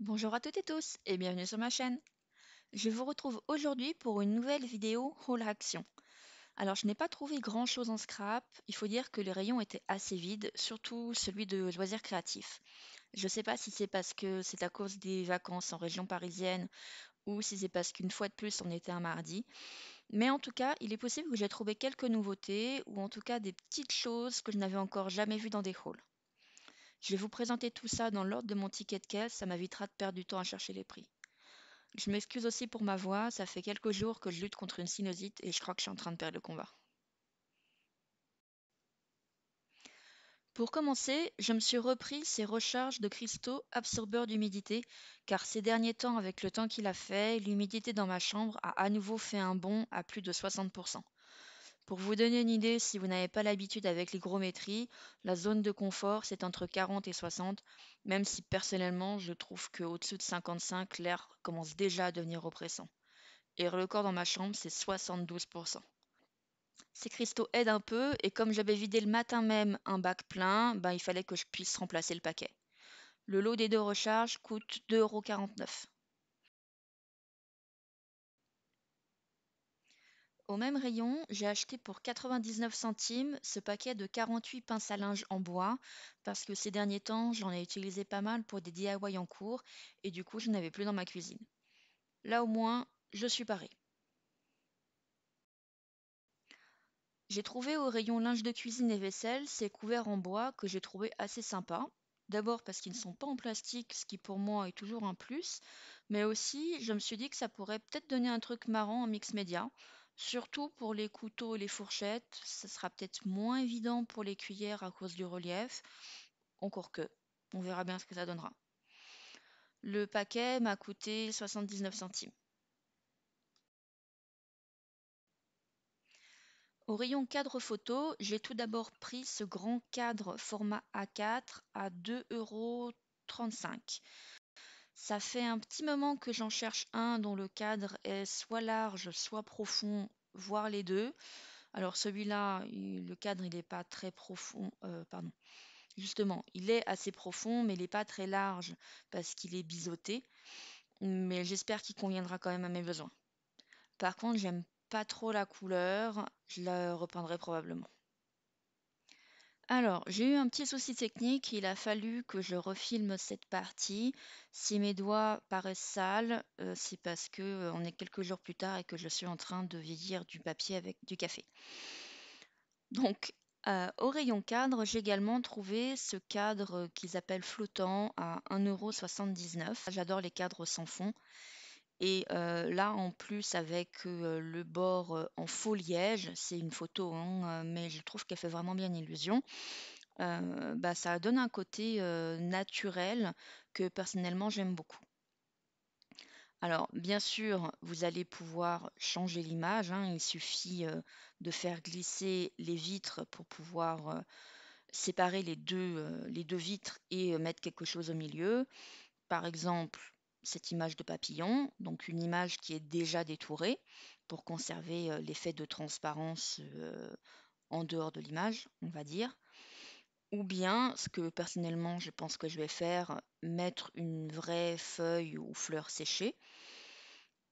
Bonjour à toutes et tous et bienvenue sur ma chaîne. Je vous retrouve aujourd'hui pour une nouvelle vidéo haul action. Alors je n'ai pas trouvé grand chose en scrap, il faut dire que les rayons étaient assez vides, surtout celui de loisirs créatifs. Je ne sais pas si c'est parce que c'est à cause des vacances en région parisienne ou si c'est parce qu'une fois de plus on était un mardi, mais en tout cas il est possible que j'ai trouvé quelques nouveautés ou en tout cas des petites choses que je n'avais encore jamais vues dans des hauls. Je vais vous présenter tout ça dans l'ordre de mon ticket de caisse, ça m'évitera de perdre du temps à chercher les prix. Je m'excuse aussi pour ma voix, ça fait quelques jours que je lutte contre une sinusite et je crois que je suis en train de perdre le combat. Pour commencer, je me suis repris ces recharges de cristaux absorbeurs d'humidité, car ces derniers temps, avec le temps qu'il a fait, l'humidité dans ma chambre a à nouveau fait un bond à plus de 60%. Pour vous donner une idée, si vous n'avez pas l'habitude avec l'hygrométrie, la zone de confort c'est entre 40 et 60, même si personnellement je trouve qu'au-dessus de 55, l'air commence déjà à devenir oppressant. Et le record dans ma chambre, c'est 72%. Ces cristaux aident un peu, et comme j'avais vidé le matin même un bac plein, ben, il fallait que je puisse remplacer le paquet. Le lot des deux recharges coûte 2,49 €. Au même rayon, j'ai acheté pour 99 centimes ce paquet de 48 pinces à linge en bois, parce que ces derniers temps, j'en ai utilisé pas mal pour des DIY en cours, et du coup, je n'avais plus dans ma cuisine. Là au moins, je suis parée. J'ai trouvé au rayon linge de cuisine et vaisselle ces couverts en bois que j'ai trouvé assez sympas. D'abord parce qu'ils ne sont pas en plastique, ce qui pour moi est toujours un plus, mais aussi je me suis dit que ça pourrait peut-être donner un truc marrant en mix média, surtout pour les couteaux et les fourchettes. Ça sera peut-être moins évident pour les cuillères à cause du relief, encore que, on verra bien ce que ça donnera. Le paquet m'a coûté 79 centimes. Au rayon cadre photo, j'ai tout d'abord pris ce grand cadre format A4 à 2,35 €. Ça fait un petit moment que j'en cherche un dont le cadre est soit large, soit profond, voire les deux. Alors celui-là, le cadre, il n'est pas très profond, pardon. Justement, il est assez profond, mais il n'est pas très large parce qu'il est biseauté. Mais j'espère qu'il conviendra quand même à mes besoins. Par contre, j'aime pas trop la couleur, je la repeindrai probablement. Alors, j'ai eu un petit souci technique, il a fallu que je refilme cette partie. Si mes doigts paraissent sales, c'est parce que on est quelques jours plus tard et que je suis en train de vieillir du papier avec du café. Donc, au rayon cadre, j'ai également trouvé ce cadre qu'ils appellent flottant à 1,79 €. J'adore les cadres sans fond. Et là, en plus, avec le bord en faux liège, c'est une photo, hein, mais je trouve qu'elle fait vraiment bien illusion. Bah, ça donne un côté naturel que personnellement j'aime beaucoup. Alors, bien sûr, vous allez pouvoir changer l'image, hein, il suffit de faire glisser les vitres pour pouvoir séparer les deux vitres et mettre quelque chose au milieu. Par exemple, cette image de papillon, donc une image qui est déjà détourée pour conserver l'effet de transparence en dehors de l'image, on va dire. Ou bien, ce que personnellement je pense que je vais faire, mettre une vraie feuille ou fleur séchée.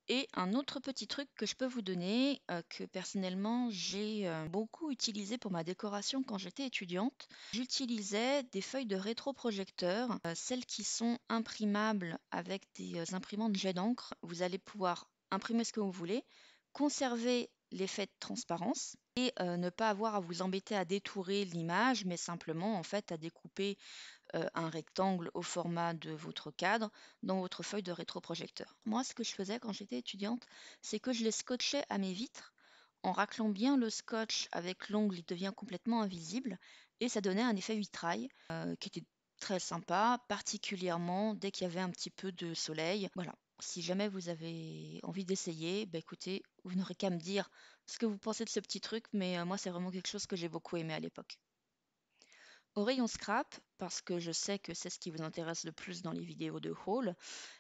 Et un autre petit truc que je peux vous donner, que personnellement j'ai beaucoup utilisé pour ma décoration quand j'étais étudiante, j'utilisais des feuilles de rétroprojecteur, celles qui sont imprimables avec des imprimantes jet d'encre. Vous allez pouvoir imprimer ce que vous voulez, conserver l'effet de transparence et ne pas avoir à vous embêter à détourer l'image, mais simplement en fait à découper un rectangle au format de votre cadre dans votre feuille de rétroprojecteur. Moi, ce que je faisais quand j'étais étudiante, c'est que je les scotchais à mes vitres. En raclant bien le scotch avec l'ongle, il devient complètement invisible et ça donnait un effet vitrail qui était très sympa, particulièrement dès qu'il y avait un petit peu de soleil. Voilà. Si jamais vous avez envie d'essayer, bah écoutez, vous n'aurez qu'à me dire ce que vous pensez de ce petit truc, mais moi c'est vraiment quelque chose que j'ai beaucoup aimé à l'époque. Au rayon scrap, parce que je sais que c'est ce qui vous intéresse le plus dans les vidéos de haul,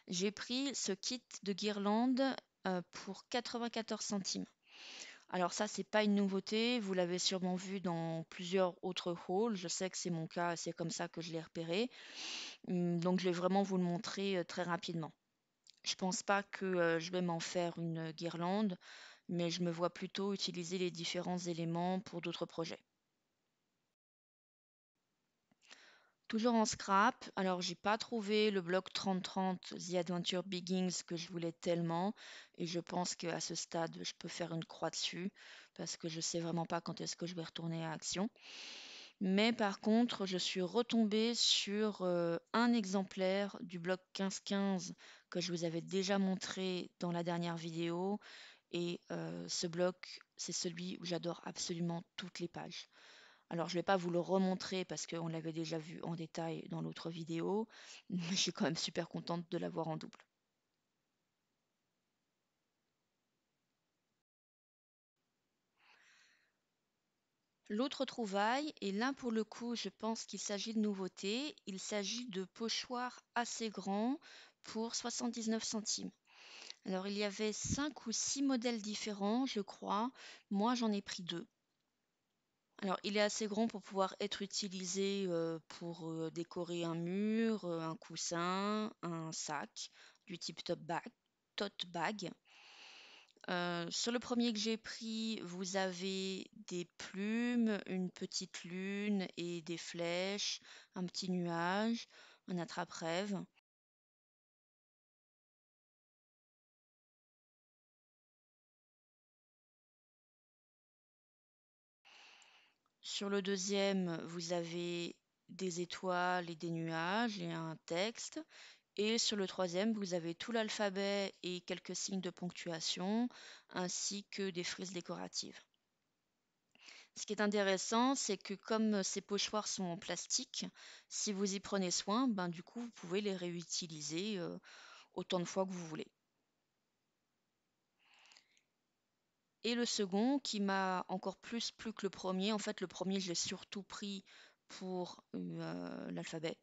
j'ai pris ce kit de guirlande pour 94 centimes. Alors ça, c'est pas une nouveauté, vous l'avez sûrement vu dans plusieurs autres hauls. Je sais que c'est mon cas, c'est comme ça que je l'ai repéré. Donc je vais vraiment vous le montrer très rapidement. Je pense pas que je vais m'en faire une guirlande, mais je me vois plutôt utiliser les différents éléments pour d'autres projets. Toujours en scrap, alors j'ai pas trouvé le bloc 3030 The Adventure Begins que je voulais tellement, et je pense qu'à ce stade je peux faire une croix dessus parce que je sais vraiment pas quand est-ce que je vais retourner à Action. Mais par contre, je suis retombée sur un exemplaire du bloc 1515 que je vous avais déjà montré dans la dernière vidéo. Et ce bloc, c'est celui où j'adore absolument toutes les pages. Alors, je ne vais pas vous le remontrer parce qu'on l'avait déjà vu en détail dans l'autre vidéo, mais je suis quand même super contente de l'avoir en double. L'autre trouvaille, et là pour le coup, je pense qu'il s'agit de nouveautés, il s'agit de pochoirs assez grands pour 79 centimes. Alors il y avait 5 ou 6 modèles différents, je crois. Moi j'en ai pris 2. Alors il est assez grand pour pouvoir être utilisé pour décorer un mur, un coussin, un sac du type tote bag. Sur le premier que j'ai pris, vous avez des plumes, une petite lune et des flèches, un petit nuage, un attrape-rêve. Sur le deuxième, vous avez des étoiles et des nuages et un texte. Et sur le troisième, vous avez tout l'alphabet et quelques signes de ponctuation, ainsi que des frises décoratives. Ce qui est intéressant, c'est que comme ces pochoirs sont en plastique, si vous y prenez soin, ben du coup, vous pouvez les réutiliser autant de fois que vous voulez. Et le second, qui m'a encore plus plu que le premier, en fait, le premier, je l'ai surtout pris pour l'alphabet.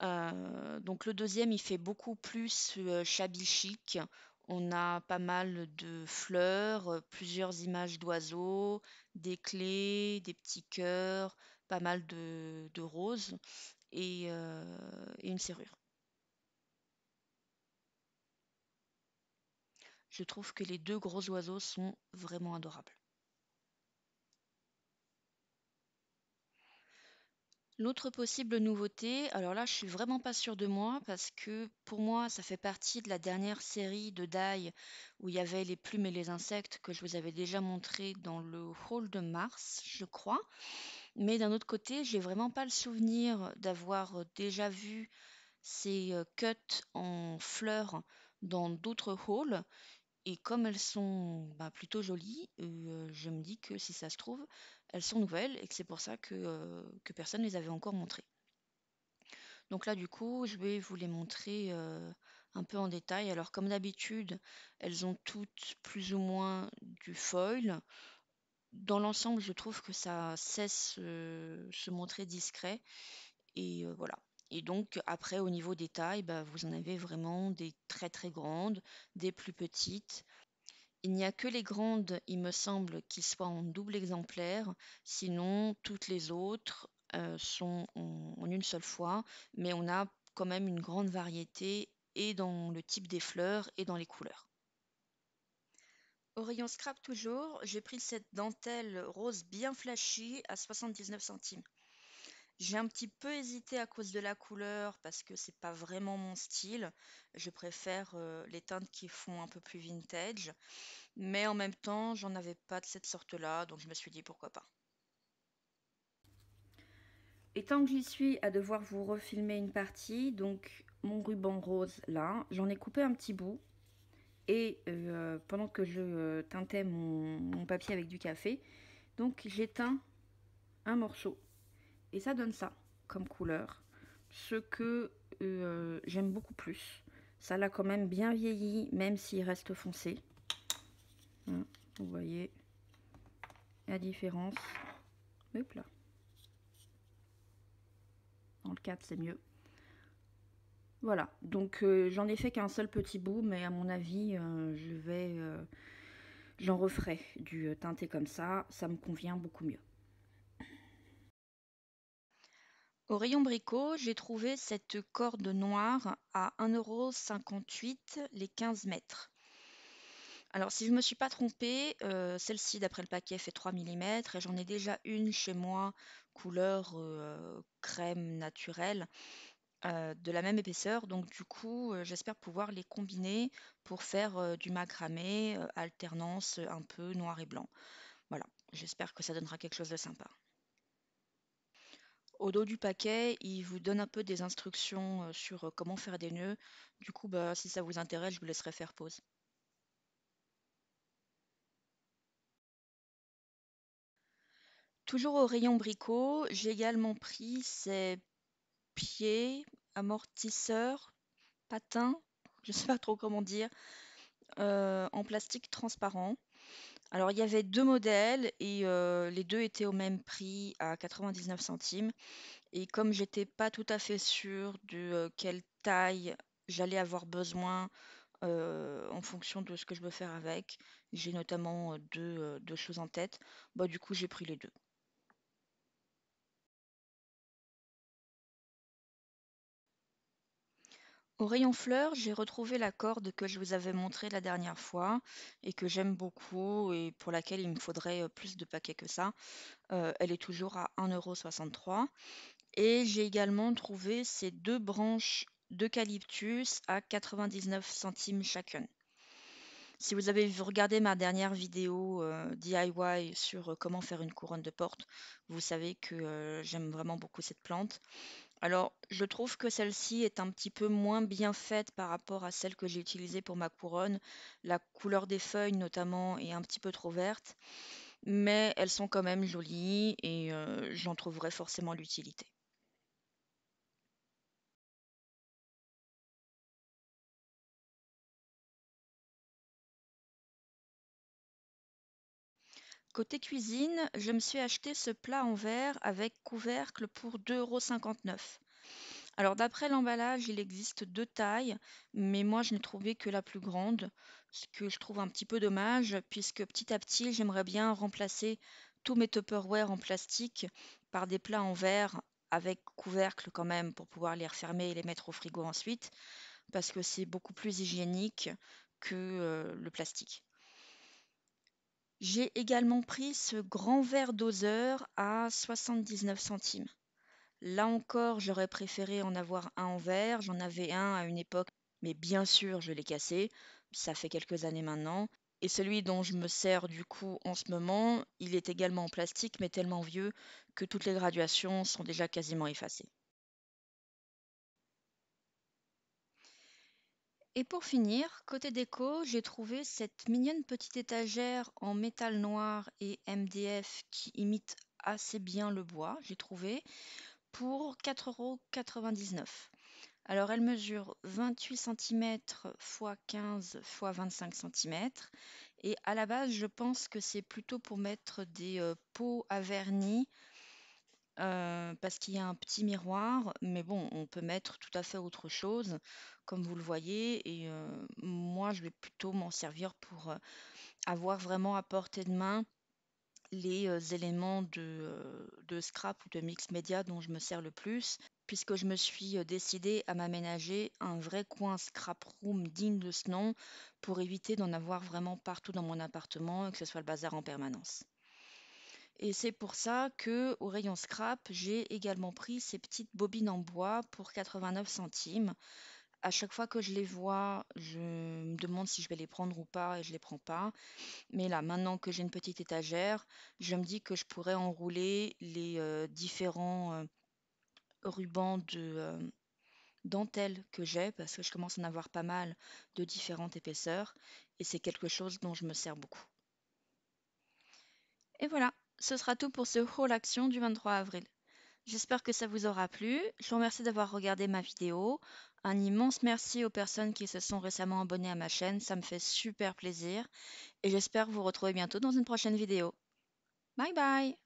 Donc le deuxième, il fait beaucoup plus shabby chic. On a pas mal de fleurs, plusieurs images d'oiseaux, des clés, des petits cœurs, pas mal de roses et une serrure. Je trouve que les deux gros oiseaux sont vraiment adorables. L'autre possible nouveauté, alors là, je suis vraiment pas sûre de moi parce que pour moi, ça fait partie de la dernière série de Die où il y avait les plumes et les insectes que je vous avais déjà montré dans le hall de Mars, je crois. Mais d'un autre côté, j'ai vraiment pas le souvenir d'avoir déjà vu ces cuts en fleurs dans d'autres halls. Et comme elles sont plutôt jolies, je me dis que si ça se trouve, elles sont nouvelles et que c'est pour ça que personne ne les avait encore montrées. Donc là, du coup, je vais vous les montrer un peu en détail. Alors, comme d'habitude, elles ont toutes plus ou moins du foil. Dans l'ensemble, je trouve que ça cesse se montrer discret. Et voilà. Et donc, après, au niveau des tailles, vous en avez vraiment des très très grandes, des plus petites. Il n'y a que les grandes, il me semble, qui soient en double exemplaire. Sinon, toutes les autres sont en une seule fois, mais on a quand même une grande variété et dans le type des fleurs et dans les couleurs. Au rayon scrap toujours, j'ai pris cette dentelle rose bien flashy à 79 centimes. J'ai un petit peu hésité à cause de la couleur parce que c'est pas vraiment mon style. Je préfère les teintes qui font un peu plus vintage. Mais en même temps, j'en avais pas de cette sorte-là, donc je me suis dit pourquoi pas. Et tant que j'y suis à devoir vous refilmer une partie, donc mon ruban rose là, j'en ai coupé un petit bout. Et pendant que je teintais mon papier avec du café, donc j'ai teint un morceau. Et ça donne ça comme couleur. Ce que j'aime beaucoup plus. Ça l'a quand même bien vieilli, même s'il reste foncé. Hein, vous voyez la différence. Hop là. Dans le 4, c'est mieux. Voilà, donc j'en ai fait qu'un seul petit bout, mais à mon avis, j'en referai du teinté comme ça me convient beaucoup mieux. Au rayon bricot, j'ai trouvé cette corde noire à 1,58 € les 15 mètres. Alors, si je ne me suis pas trompée, celle-ci, d'après le paquet, fait 3 millimètres et j'en ai déjà une chez moi, couleur crème naturelle, de la même épaisseur. Donc, du coup, j'espère pouvoir les combiner pour faire du macramé, alternance un peu noir et blanc. Voilà, j'espère que ça donnera quelque chose de sympa. Au dos du paquet, il vous donne un peu des instructions sur comment faire des nœuds. Du coup, bah, si ça vous intéresse, je vous laisserai faire pause. Toujours au rayon bricot, j'ai également pris ces pieds amortisseurs, patins, je ne sais pas trop comment dire, en plastique transparent. Alors il y avait deux modèles et les deux étaient au même prix à 99 centimes. Et comme j'étais pas tout à fait sûre de quelle taille j'allais avoir besoin en fonction de ce que je veux faire avec, j'ai notamment deux choses en tête. Bah, du coup, j'ai pris les deux. Au rayon fleurs, j'ai retrouvé la corde que je vous avais montrée la dernière fois et que j'aime beaucoup et pour laquelle il me faudrait plus de paquets que ça. Elle est toujours à 1,63 € et j'ai également trouvé ces deux branches d'eucalyptus à 99 centimes chacune. Si vous avez regardé ma dernière vidéo DIY sur comment faire une couronne de porte, vous savez que j'aime vraiment beaucoup cette plante. Alors, je trouve que celle-ci est un petit peu moins bien faite par rapport à celle que j'ai utilisée pour ma couronne. La couleur des feuilles, notamment, est un petit peu trop verte, mais elles sont quand même jolies et j'en trouverai forcément l'utilité. Côté cuisine, je me suis acheté ce plat en verre avec couvercle pour 2,59 €. Alors d'après l'emballage, il existe deux tailles, mais moi je n'ai trouvé que la plus grande, ce que je trouve un petit peu dommage, puisque petit à petit, j'aimerais bien remplacer tous mes Tupperware en plastique par des plats en verre avec couvercle quand même pour pouvoir les refermer et les mettre au frigo ensuite, parce que c'est beaucoup plus hygiénique que le plastique. J'ai également pris ce grand verre doseur à 79 centimes. Là encore, j'aurais préféré en avoir un en verre. J'en avais un à une époque, mais bien sûr, je l'ai cassé. Ça fait quelques années maintenant. Et celui dont je me sers du coup en ce moment, il est également en plastique, mais tellement vieux que toutes les graduations sont déjà quasiment effacées. Et pour finir, côté déco, j'ai trouvé cette mignonne petite étagère en métal noir et MDF qui imite assez bien le bois, j'ai trouvé, pour 4,99 €. Alors, elle mesure 28 centimètres x 15 x 25 centimètres. Et à la base, je pense que c'est plutôt pour mettre des pots à vernis parce qu'il y a un petit miroir. Mais bon, on peut mettre tout à fait autre chose, comme vous le voyez. Et moi, je vais plutôt m'en servir pour avoir vraiment à portée de main les éléments de scrap ou de mix média dont je me sers le plus, puisque je me suis décidée à m'aménager un vrai coin scrap room digne de ce nom pour éviter d'en avoir vraiment partout dans mon appartement et que ce soit le bazar en permanence. Et c'est pour ça que au rayon scrap, j'ai également pris ces petites bobines en bois pour 89 centimes. À chaque fois que je les vois, je me demande si je vais les prendre ou pas et je les prends pas. Mais là, maintenant que j'ai une petite étagère, je me dis que je pourrais enrouler les différents rubans de dentelle que j'ai, parce que je commence à en avoir pas mal de différentes épaisseurs, et c'est quelque chose dont je me sers beaucoup. Et voilà, ce sera tout pour ce haul action du 23 avril. J'espère que ça vous aura plu. Je vous remercie d'avoir regardé ma vidéo. Un immense merci aux personnes qui se sont récemment abonnées à ma chaîne, ça me fait super plaisir. Et j'espère vous retrouver bientôt dans une prochaine vidéo. Bye bye!